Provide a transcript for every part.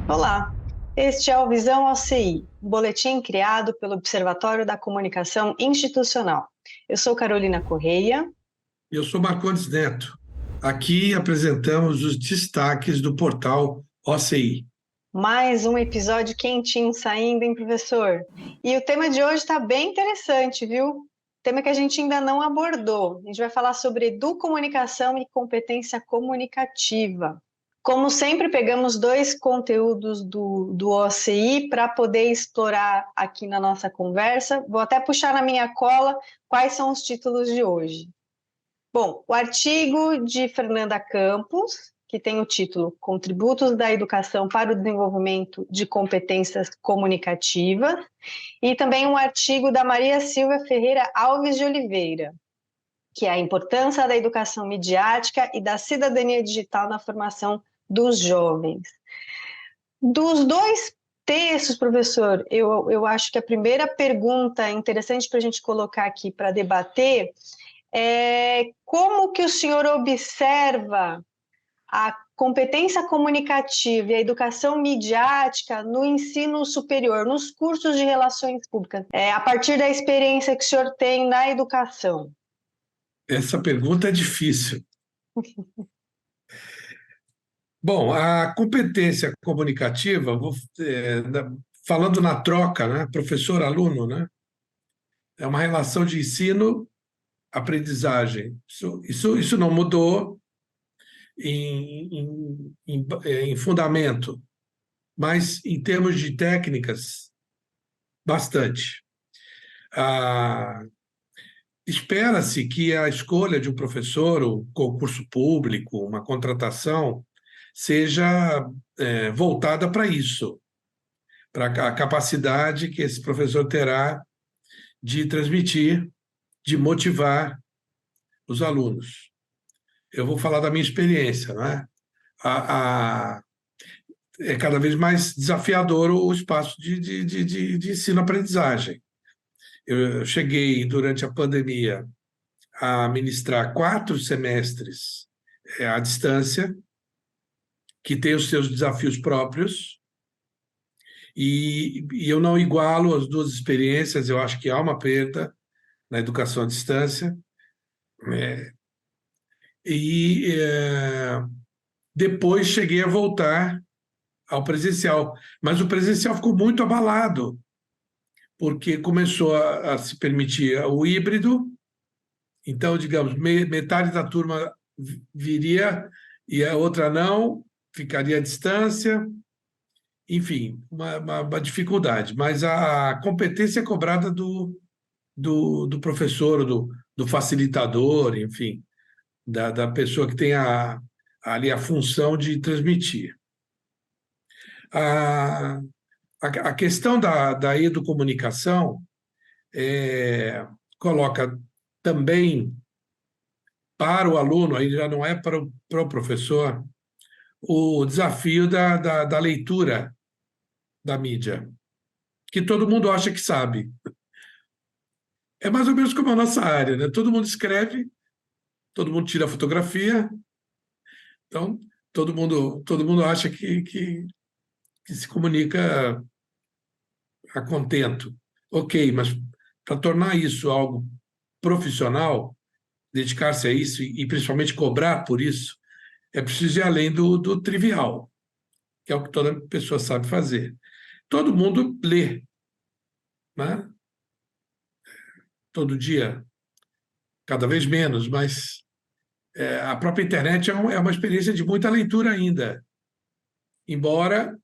Olá, este é o Visão OCI, um boletim criado pelo Observatório da Comunicação Institucional. Eu sou Carolina Correia. Eu sou Marcondes Neto. Aqui apresentamos os destaques do portal OCI. Mais um episódio quentinho saindo, hein, professor? E o tema de hoje está bem interessante, viu? Tema que a gente ainda não abordou. A gente vai falar sobre educomunicação e competência comunicativa. Como sempre, pegamos dois conteúdos do OCI para poder explorar aqui na nossa conversa. Vou até puxar na minha cola quais são os títulos de hoje. Bom, o artigo de Fernanda Campos, que tem o título Contributos da Educação para o Desenvolvimento de Competências Comunicativas, e também um artigo da Maria Silvia Ferreira Alves de Oliveira, que é a importância da educação midiática e da cidadania digital na formação dos jovens. Dos dois textos, professor, eu acho que a primeira pergunta interessante para a gente colocar aqui para debater é como que o senhor observa a competência comunicativa e a educação midiática no ensino superior, nos cursos de relações públicas, a partir da experiência que o senhor tem na educação? Essa pergunta é difícil. Bom, a competência comunicativa, falando na troca, né, professor-aluno, né, é uma relação de ensino-aprendizagem. Isso não mudou em fundamento, mas em termos de técnicas, bastante. Ah, Espera-se que a escolha de um professor, o concurso público, uma contratação, seja voltada para isso, para a capacidade que esse professor terá de transmitir, de motivar os alunos. Eu vou falar da minha experiência, né? A, a, é cada vez mais desafiador o espaço de ensino-aprendizagem. Eu cheguei, durante a pandemia, a ministrar 4 semestres à distância, que tem os seus desafios próprios, e eu não igualo as duas experiências, eu acho que há uma perda na educação à distância, é, e depois cheguei a voltar ao presencial, mas o presencial ficou muito abalado, porque começou a se permitir o híbrido, então, digamos, metade da turma viria e a outra não, ficaria à distância, enfim, uma dificuldade. Mas a competência é cobrada do professor, do facilitador, enfim, da pessoa que tem ali a função de transmitir. A, a questão da educomunicação coloca também para o aluno, aí já não é para o professor, o desafio da leitura da mídia, que todo mundo acha que sabe. É mais ou menos como a nossa área, né? Todo mundo escreve, todo mundo tira fotografia, então todo mundo acha que se comunica a contento. Ok, mas para tornar isso algo profissional, dedicar-se a isso e principalmente cobrar por isso, é preciso ir além do trivial, que é o que toda pessoa sabe fazer. Todo mundo lê, né? Todo dia, cada vez menos, mas a própria internet é uma experiência de muita leitura ainda, embora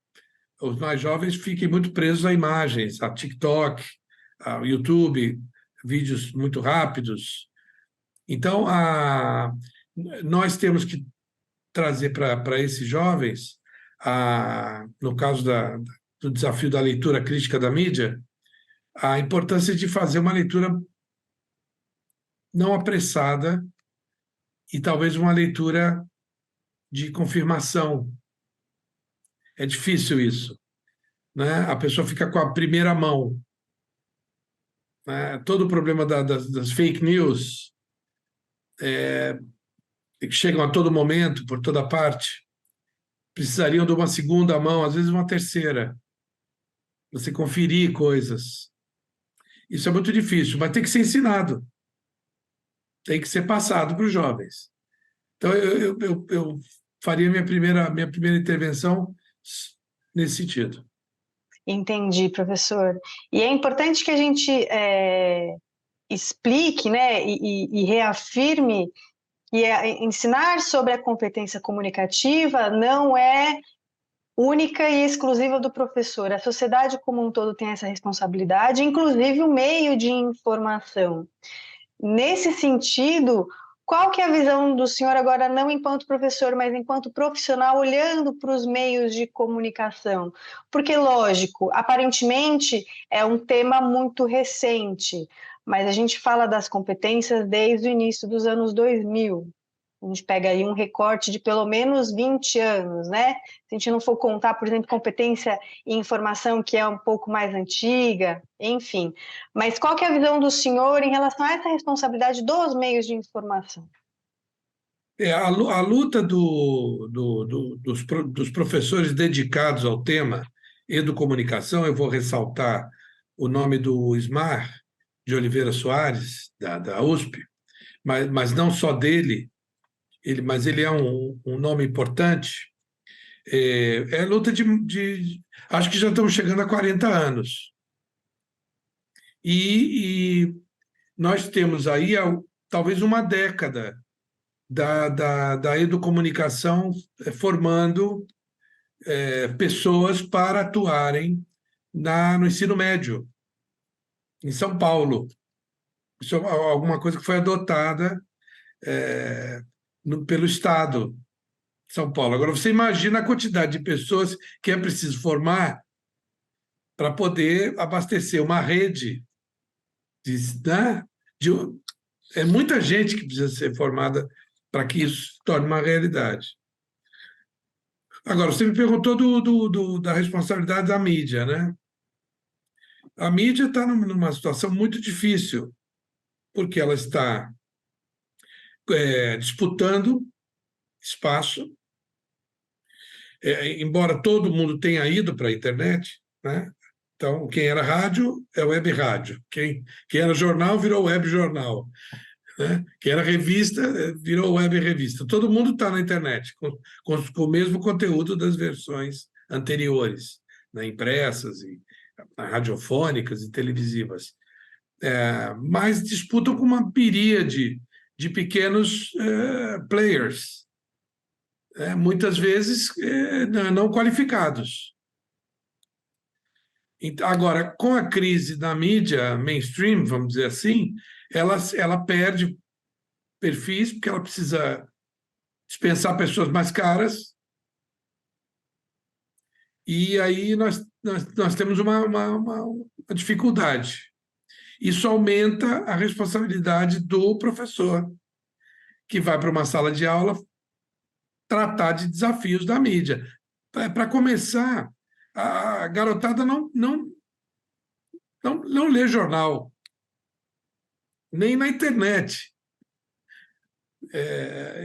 os mais jovens fiquem muito presos a imagens, a TikTok, ao YouTube, vídeos muito rápidos. Então, nós temos que trazer para esses jovens, no caso do desafio da leitura crítica da mídia, a importância de fazer uma leitura não apressada e talvez uma leitura de confirmação. É difícil isso, né? A pessoa fica com a primeira mão, né? Todo o problema das fake news, que chegam a todo momento, por toda parte, precisariam de uma segunda mão, às vezes uma terceira. Você conferir coisas. Isso é muito difícil, mas tem que ser ensinado, tem que ser passado para os jovens. Então, eu faria minha primeira intervenção nesse sentido. Entendi, professor. E é importante que a gente explique, né, e reafirme que ensinar sobre a competência comunicativa não é única e exclusiva do professor. A sociedade como um todo tem essa responsabilidade, inclusive o meio de informação. Nesse sentido, qual que é a visão do senhor agora, não enquanto professor, mas enquanto profissional, olhando para os meios de comunicação? Porque, lógico, aparentemente é um tema muito recente, mas a gente fala das competências desde o início dos anos 2000. A gente pega aí um recorte de pelo menos 20 anos, né? Se a gente não for contar, por exemplo, competência em informação, que é um pouco mais antiga, enfim. Mas qual que é a visão do senhor em relação a essa responsabilidade dos meios de informação? A luta dos professores dedicados ao tema educomunicação, eu vou ressaltar o nome do Ismar de Oliveira Soares, da USP, mas não só dele, mas ele é um nome importante. É a luta acho que já estamos chegando a 40 anos. E nós temos aí talvez uma década da educomunicação formando pessoas para atuarem no ensino médio, em São Paulo. Isso é alguma coisa que foi adotada pelo Estado de São Paulo. Agora, você imagina a quantidade de pessoas que é preciso formar para poder abastecer uma rede de, né, de, é muita gente que precisa ser formada para que isso se torne uma realidade. Agora, você me perguntou da responsabilidade da mídia, né? A mídia está numa situação muito difícil, porque ela está disputando espaço, embora todo mundo tenha ido para a internet, né? Então, quem era rádio é web rádio, quem era jornal virou web jornal, né? Quem era revista virou web revista. Todo mundo está na internet, com o mesmo conteúdo das versões anteriores, né? Impressas, e radiofônicas e televisivas. Mas disputam com uma miríade de pequenos players, muitas vezes não qualificados. Agora, com a crise da mídia mainstream, vamos dizer assim, ela perde perfis, porque ela precisa dispensar pessoas mais caras, e aí nós temos uma dificuldade. Isso aumenta a responsabilidade do professor, que vai para uma sala de aula tratar de desafios da mídia. Para começar, a garotada não lê jornal, nem na internet.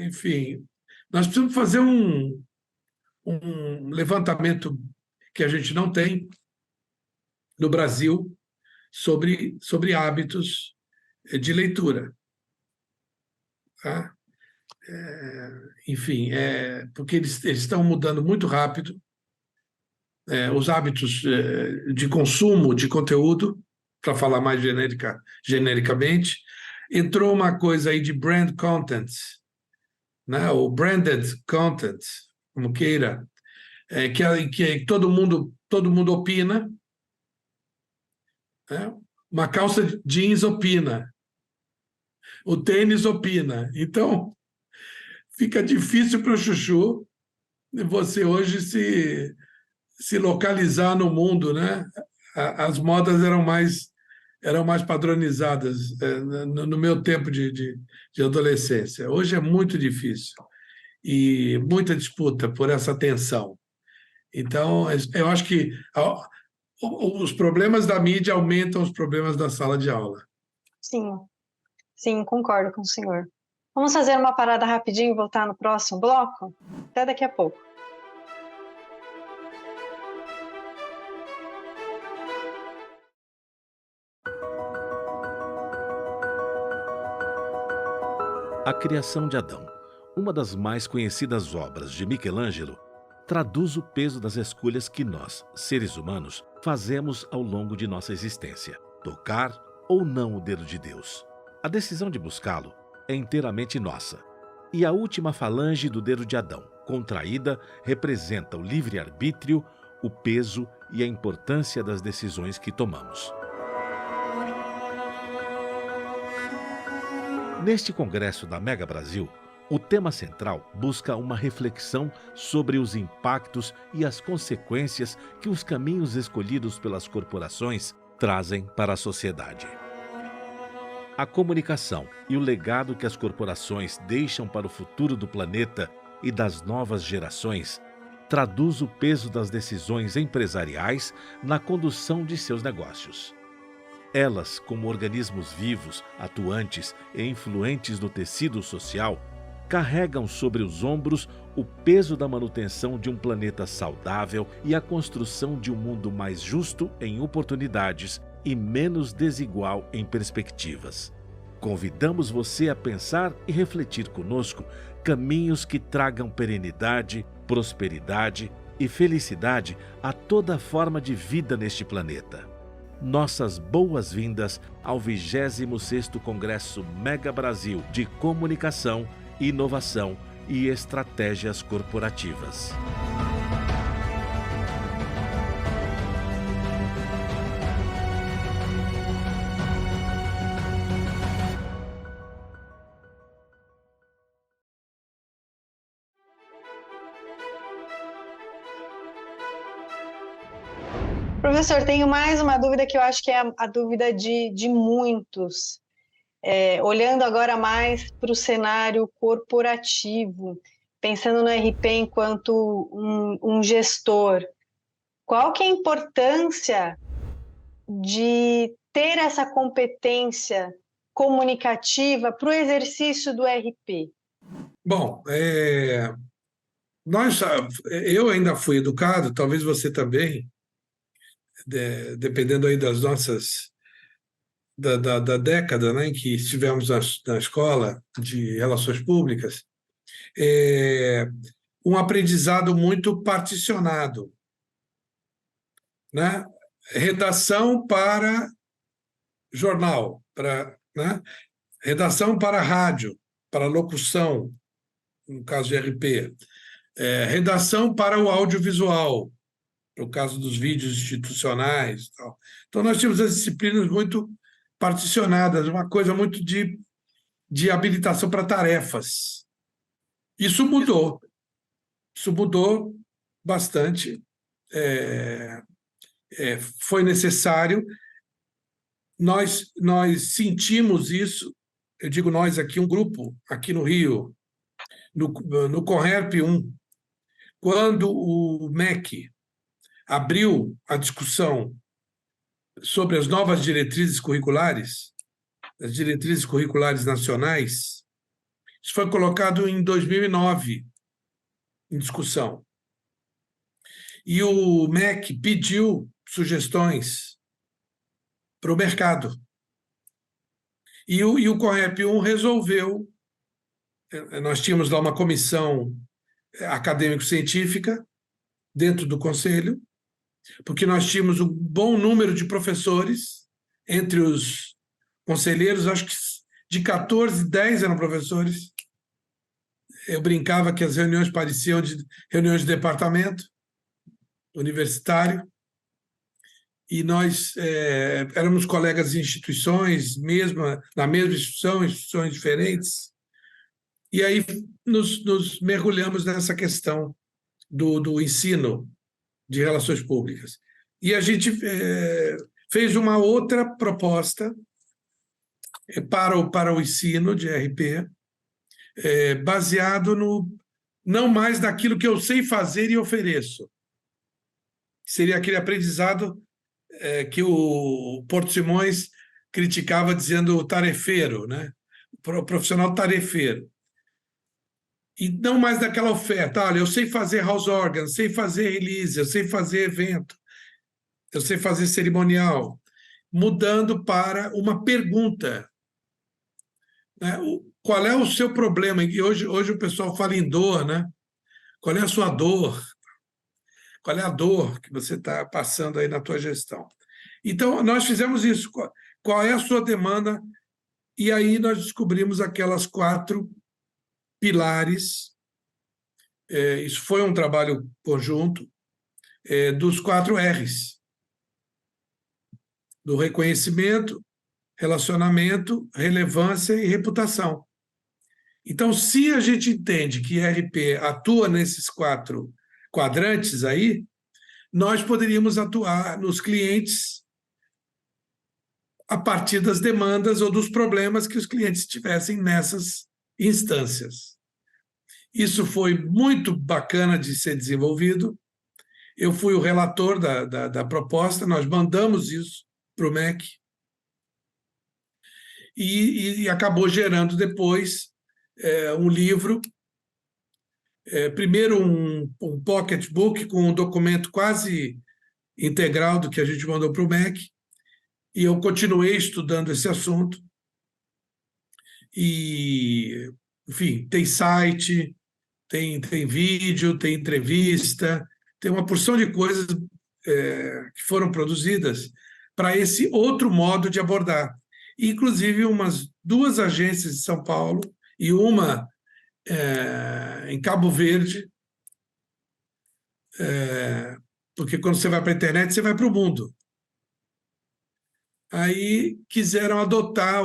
Enfim, nós precisamos fazer um levantamento que a gente não tem no Brasil sobre hábitos de leitura. Tá? Enfim, porque eles estão mudando muito rápido, os hábitos de consumo de conteúdo, para falar mais genericamente. Entrou uma coisa aí de brand content, né? O branded content, como queira, que todo mundo opina, né? Uma calça jeans opina, o tênis opina. Então, fica difícil para o chuchu você hoje se localizar no mundo, né? As modas eram mais padronizadas no meu tempo de adolescência. Hoje é muito difícil e muita disputa por essa tensão. Então, eu acho que os problemas da mídia aumentam os problemas da sala de aula. Sim, sim, concordo com o senhor. Vamos fazer uma parada rapidinho e voltar no próximo bloco? Até daqui a pouco. A Criação de Adão, uma das mais conhecidas obras de Michelangelo, traduz o peso das escolhas que nós, seres humanos, fazemos ao longo de nossa existência: tocar ou não o dedo de Deus. A decisão de buscá-lo é inteiramente nossa. E a última falange do dedo de Adão, contraída, representa o livre-arbítrio, o peso e a importância das decisões que tomamos. Neste congresso da Mega Brasil, o tema central busca uma reflexão sobre os impactos e as consequências que os caminhos escolhidos pelas corporações trazem para a sociedade. A comunicação e o legado que as corporações deixam para o futuro do planeta e das novas gerações traduz o peso das decisões empresariais na condução de seus negócios. Elas, como organismos vivos, atuantes e influentes no tecido social, carregam sobre os ombros o peso da manutenção de um planeta saudável e a construção de um mundo mais justo em oportunidades e menos desigual em perspectivas. Convidamos você a pensar e refletir conosco caminhos que tragam perenidade, prosperidade e felicidade a toda forma de vida neste planeta. Nossas boas-vindas ao 26º Congresso Mega Brasil de Comunicação, Inovação e Estratégias Corporativas. Professor, tenho mais uma dúvida que eu acho que é a dúvida de muitos. Olhando agora mais para o cenário corporativo, pensando no RP enquanto um gestor, qual que é a importância de ter essa competência comunicativa para o exercício do RP? Bom, eu ainda fui educado, talvez você também, dependendo aí das nossas da década, né, em que estivemos na escola de relações públicas, um aprendizado muito particionado, né? Redação para jornal, né? Redação para rádio, para locução, no caso de RP, redação para o audiovisual, no caso dos vídeos institucionais. Tal. Então, nós tínhamos as disciplinas muito particionadas, uma coisa muito de habilitação para tarefas. Isso mudou bastante. Foi necessário. Nós sentimos isso, eu digo nós aqui, um grupo aqui no Rio, no Conherp 1, quando o MEC abriu a discussão sobre as novas diretrizes curriculares, as diretrizes curriculares nacionais. Isso foi colocado em 2009 em discussão. E o MEC pediu sugestões para o mercado. E o Conrep 1 resolveu. Nós tínhamos lá uma comissão acadêmico-científica dentro do conselho, porque nós tínhamos um bom número de professores entre os conselheiros, acho que de 14, 10 eram professores. Eu brincava que as reuniões pareciam de reuniões de departamento universitário, e nós éramos colegas de instituições, na mesma instituição, instituições diferentes, e aí nos mergulhamos nessa questão do ensino de relações públicas. E a gente fez uma outra proposta para o ensino de RP, baseado não mais naquilo que eu sei fazer e ofereço. Seria aquele aprendizado que o Porto Simões criticava dizendo o tarefeiro, né? O profissional tarefeiro. E não mais daquela oferta. Olha, eu sei fazer house organ, sei fazer release, eu sei fazer evento, eu sei fazer cerimonial. Mudando para uma pergunta. né? Qual é o seu problema? E hoje o pessoal fala em dor, né? Qual é a sua dor? Qual é a dor que você está passando aí na tua gestão? Então, nós fizemos isso. Qual é a sua demanda? E aí nós descobrimos aquelas 4 pilares. Isso foi um trabalho conjunto dos 4 R's. Do reconhecimento, relacionamento, relevância e reputação. Então, se a gente entende que RP atua nesses 4 quadrantes aí, nós poderíamos atuar nos clientes a partir das demandas ou dos problemas que os clientes tivessem nessas instâncias. Isso foi muito bacana de ser desenvolvido. Eu fui o relator da proposta, nós mandamos isso para o MEC e acabou gerando depois um livro, primeiro um pocketbook com um documento quase integral do que a gente mandou para o MEC, e eu continuei estudando esse assunto. E, enfim, tem site, tem vídeo, tem entrevista, tem uma porção de coisas que foram produzidas para esse outro modo de abordar. Inclusive, umas 2 agências de São Paulo e uma em Cabo Verde, porque quando você vai para a internet, você vai para o mundo. Aí quiseram adotar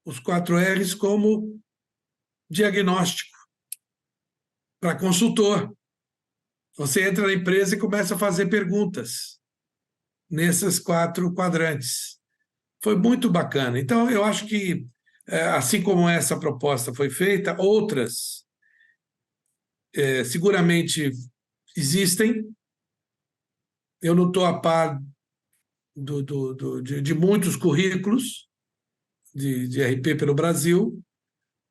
os 4 R's como diagnóstico para consultor. Você entra na empresa e começa a fazer perguntas nesses 4 quadrantes. Foi muito bacana. Então, eu acho que, assim como essa proposta foi feita, outras seguramente existem. Eu não estou a par de muitos currículos de RP pelo Brasil,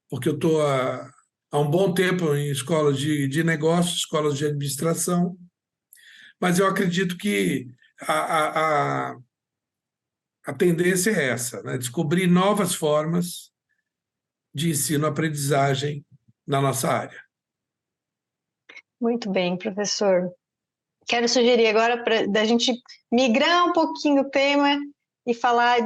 porque eu estou há um bom tempo em escolas de negócios, escolas de administração, mas eu acredito que a tendência é essa, né? Descobrir novas formas de ensino-aprendizagem na nossa área. Muito bem, professor. Quero sugerir agora da gente migrar um pouquinho o tema e falar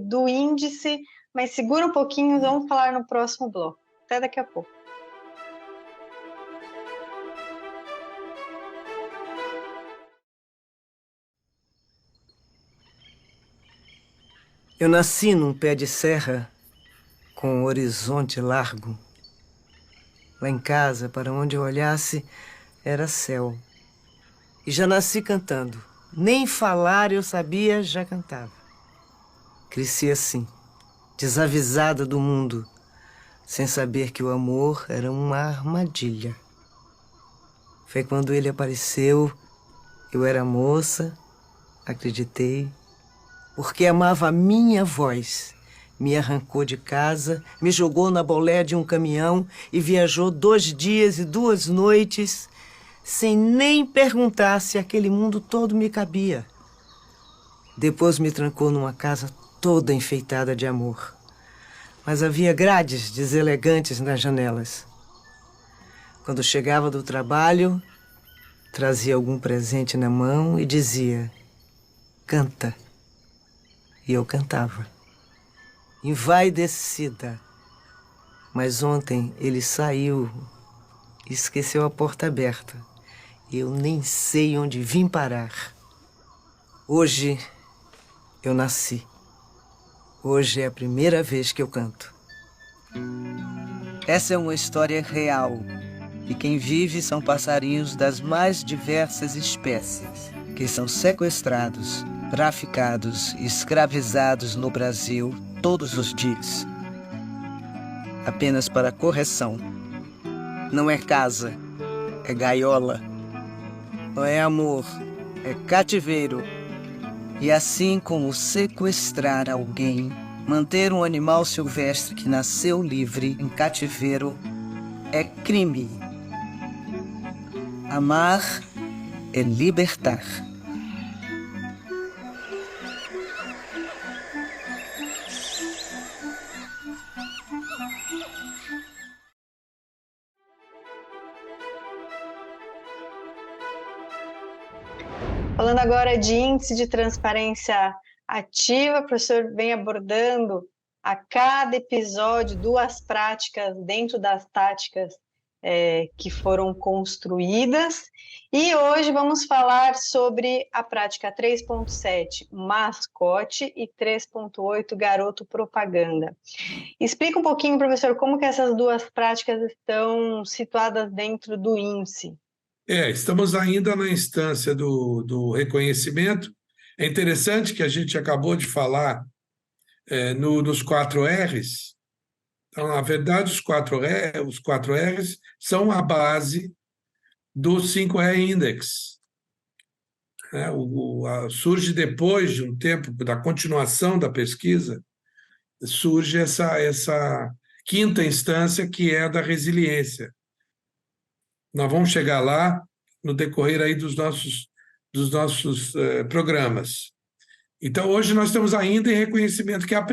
do índice, mas segura um pouquinho, vamos falar no próximo bloco. Até daqui a pouco. Eu nasci num pé de serra com um horizonte largo. Lá em casa, para onde eu olhasse, era céu. E já nasci cantando. Nem falar eu sabia, já cantava. Cresci assim, desavisada do mundo, sem saber que o amor era uma armadilha. Foi quando ele apareceu, eu era moça, acreditei, porque amava a minha voz. Me arrancou de casa, me jogou na bolé de um caminhão e viajou 2 dias e 2 noites sem nem perguntar se aquele mundo todo me cabia. Depois me trancou numa casa toda enfeitada de amor. Mas havia grades deselegantes nas janelas. Quando chegava do trabalho, trazia algum presente na mão e dizia: canta. E eu cantava. Envaidecida. Mas ontem ele saiu e esqueceu a porta aberta. Eu nem sei onde vim parar. Hoje eu nasci. Hoje é a primeira vez que eu canto. Essa é uma história real. E quem vive são passarinhos das mais diversas espécies, que são sequestrados, traficados e escravizados no Brasil todos os dias. Apenas para correção. Não é casa, é gaiola. Não é amor, é cativeiro. E assim como sequestrar alguém, manter um animal silvestre que nasceu livre em cativeiro é crime. Amar é libertar. Falando agora de índice de transparência ativa, o professor vem abordando a cada episódio 2 práticas dentro das táticas que foram construídas. E hoje vamos falar sobre a prática 3.7, mascote, e 3.8, garoto propaganda. Explica um pouquinho, professor, como que essas 2 práticas estão situadas dentro do índice. Estamos ainda na instância do reconhecimento. É interessante que a gente acabou de falar nos 4 R's. Então, na verdade, os 4 R's são a base do 5R Index. Surge depois de um tempo da continuação da pesquisa, surge essa quinta instância, que é a da resiliência. Nós vamos chegar lá no decorrer aí dos nossos programas. Então, hoje nós estamos ainda em reconhecimento, que é a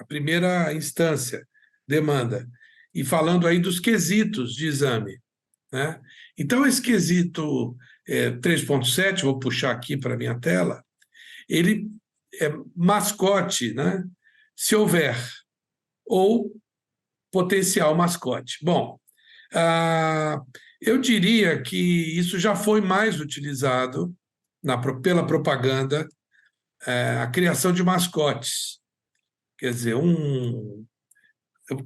primeira instância, demanda. E falando aí dos quesitos de exame, né? Então, esse quesito 3.7, vou puxar aqui para a minha tela, ele é mascote, né? Se houver, ou potencial mascote. Bom, eu diria que isso já foi mais utilizado pela propaganda, a criação de mascotes. Quer dizer,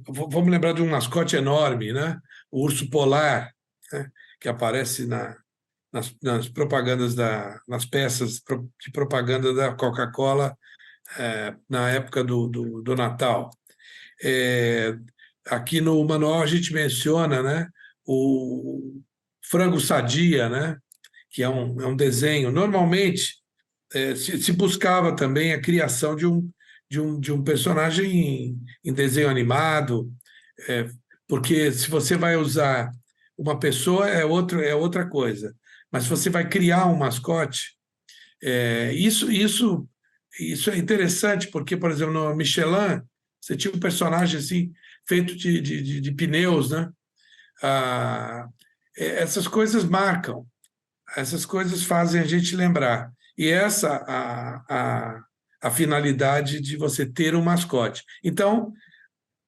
vamos lembrar de um mascote enorme, né? O urso polar, né? Que aparece nas propagandas, nas peças de propaganda da Coca-Cola na época do Natal. Aqui no manual a gente menciona, né, o frango sadia, né, que é um desenho. Normalmente se buscava também a criação de um personagem em desenho animado, porque se você vai usar uma pessoa é outra coisa, mas se você vai criar um mascote, isso é interessante, porque, por exemplo, no Michelin, você tinha um personagem assim, feito de pneus, né? Essas coisas marcam, essas coisas fazem a gente lembrar. E essa a finalidade de você ter um mascote. Então,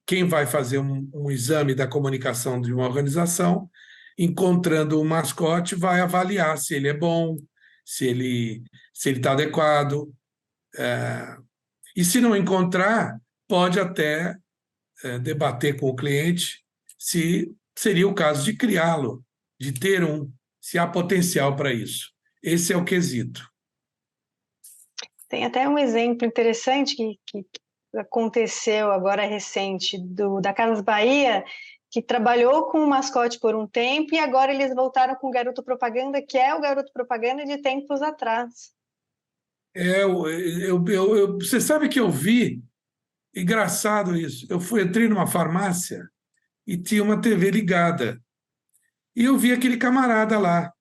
quem vai fazer um exame da comunicação de uma organização, encontrando um mascote, vai avaliar se ele é bom, se ele está adequado. E se não encontrar, pode até debater com o cliente se seria o caso de criá-lo, de ter se há potencial para isso. Esse é o quesito. Tem até um exemplo interessante que aconteceu agora recente, da Casas Bahia, que trabalhou com o mascote por um tempo e agora eles voltaram com o garoto propaganda, que é o garoto propaganda de tempos atrás. Você sabe que eu vi, engraçado isso, entrei numa farmácia e tinha uma TV ligada. E eu vi aquele camarada lá,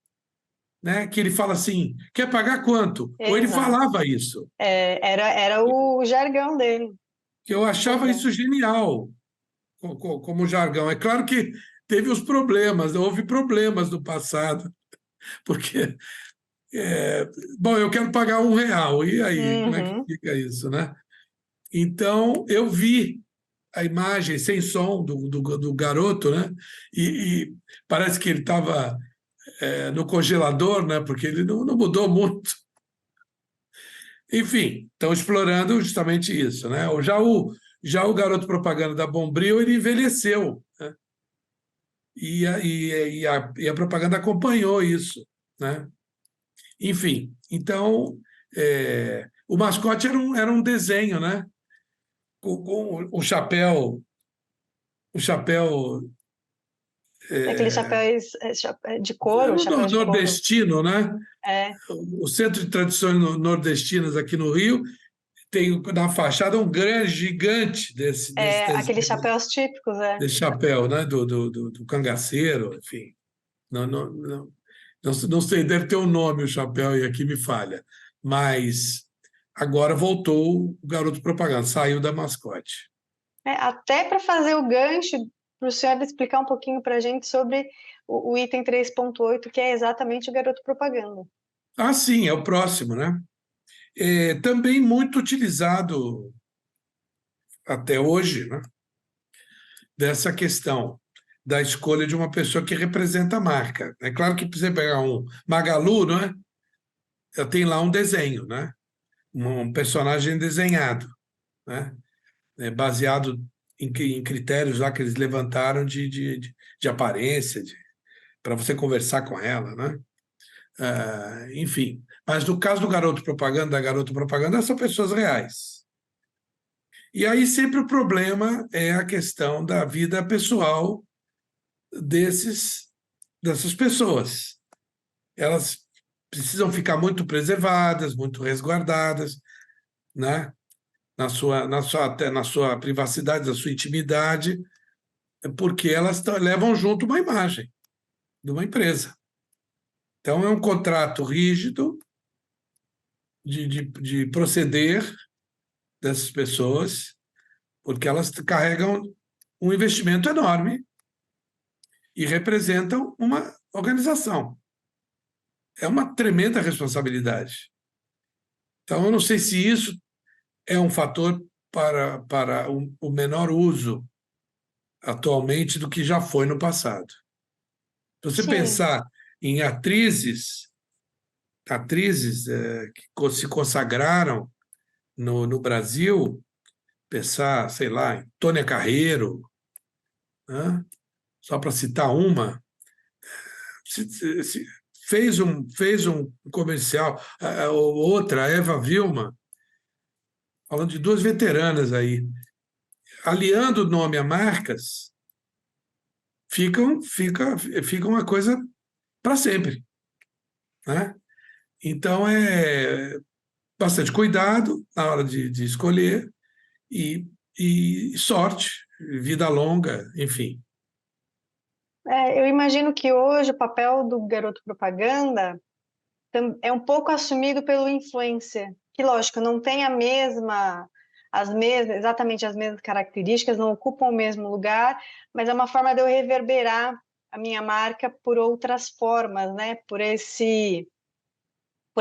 né, que ele fala assim, quer pagar quanto? Exato. Ou ele falava isso. Era o jargão dele. Que eu achava isso genial, como jargão. É claro que teve os problemas, houve problemas no passado, porque, bom, eu quero pagar R$1, e aí, como é que fica isso, né? Então, eu vi a imagem sem som do garoto, né? E parece que ele estava no congelador, né? Porque ele não mudou muito. Enfim, estão explorando justamente isso, né? Já o garoto propaganda da Bombril, ele envelheceu, né? E a propaganda acompanhou isso, né? Enfim, então o mascote era um desenho, né? Com o chapéu. Aquele chapéu de couro, chapéu de couro. Nordestino, né? O Centro de Tradições Nordestinas aqui no Rio tem na fachada um grande, gigante desse aqueles chapéus típicos, desse chapéu, né? Do cangaceiro, enfim. Não sei, deve ter um nome o chapéu, e aqui me falha. Mas agora voltou o garoto propaganda, saiu da mascote. Até para fazer o gancho, para o senhor explicar um pouquinho para a gente sobre o item 3.8, que é exatamente o garoto propaganda. Ah, sim, é o próximo, né? É também muito utilizado até hoje, né? Dessa questão da escolha de uma pessoa que representa a marca. É claro que, para você pegar um Magalu, não é? Tem lá um desenho, né? Um personagem desenhado, né? Baseado em critérios lá que eles levantaram de aparência, para você conversar com ela, né? Enfim. Mas no caso do garoto propaganda, da garota propaganda, são pessoas reais. E aí sempre o problema é a questão da vida pessoal dessas pessoas. Elas precisam ficar muito preservadas, muito resguardadas, né? Até na sua privacidade, na sua intimidade, porque elas levam junto uma imagem de uma empresa. Então, é um contrato rígido de proceder dessas pessoas, porque elas carregam um investimento enorme e representam uma organização. É uma tremenda responsabilidade. Então, eu não sei se isso é um fator para o menor uso atualmente do que já foi no passado. Se você Sim. pensar em atrizes que se consagraram no Brasil, pensar, sei lá, em Tônia Carreiro, né? Só para citar uma, se fez um comercial, outra, a Eva Vilma, falando de duas veteranas aí, aliando o nome a marcas, fica uma coisa para sempre, né? Então, é bastante cuidado na hora de escolher e, e sorte, vida longa, enfim. Eu imagino que hoje o papel do garoto propaganda é um pouco assumido pelo influencer, que, lógico, não tem exatamente as mesmas características, não ocupam o mesmo lugar, mas é uma forma de eu reverberar a minha marca por outras formas, né? Por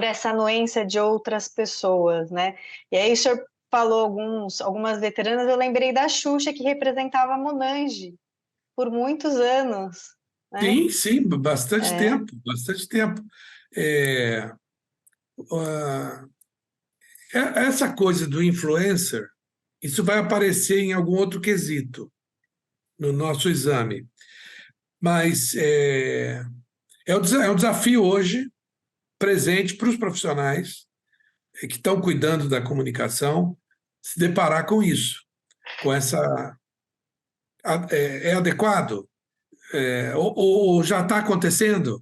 essa anuência de outras pessoas, né? E aí o senhor falou algumas veteranas, eu lembrei da Xuxa, que representava a Monange por muitos anos, né? Sim, sim, bastante É, tempo, bastante tempo. É, ah, essa coisa do influencer, isso vai aparecer em algum outro quesito no nosso exame, mas é um desafio hoje presente para os profissionais que estão cuidando da comunicação se deparar com isso, com essa é adequado? Ou já está acontecendo?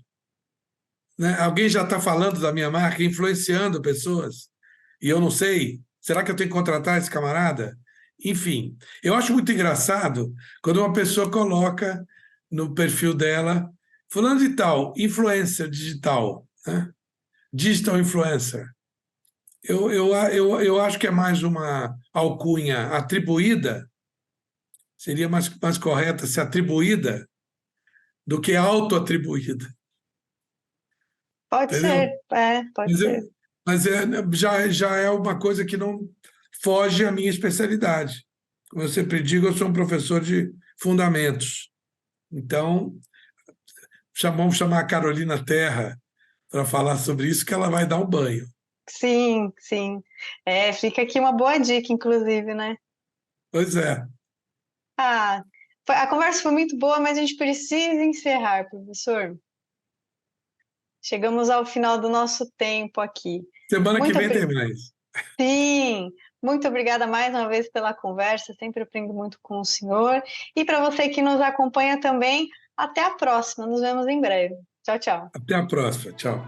Né? Alguém já está falando da minha marca, influenciando pessoas, e eu não sei. Será que eu tenho que contratar esse camarada? Enfim, eu acho muito engraçado quando uma pessoa coloca no perfil dela, fulano de tal, influencer digital, né? Digital influencer. Eu acho que é mais uma alcunha atribuída, seria mais correta ser atribuída do que auto-atribuída, pode entendeu? ser, pode Mas, ser. já é uma coisa que não foge à minha especialidade. Como eu sempre digo, eu sou um professor de fundamentos. Então, vamos chamar a Carolina Terra para falar sobre isso, que ela vai dar um banho. Sim, sim. Fica aqui uma boa dica, inclusive, né? Pois é. Ah, a conversa foi muito boa, mas a gente precisa encerrar, professor. Chegamos ao final do nosso tempo aqui. Semana que Muito, vem termina isso. sim, muito obrigada mais uma vez pela conversa, sempre aprendo muito com o senhor. E para você que nos acompanha também, até a próxima, nos vemos em breve. Tchau, tchau. Até a próxima. Tchau.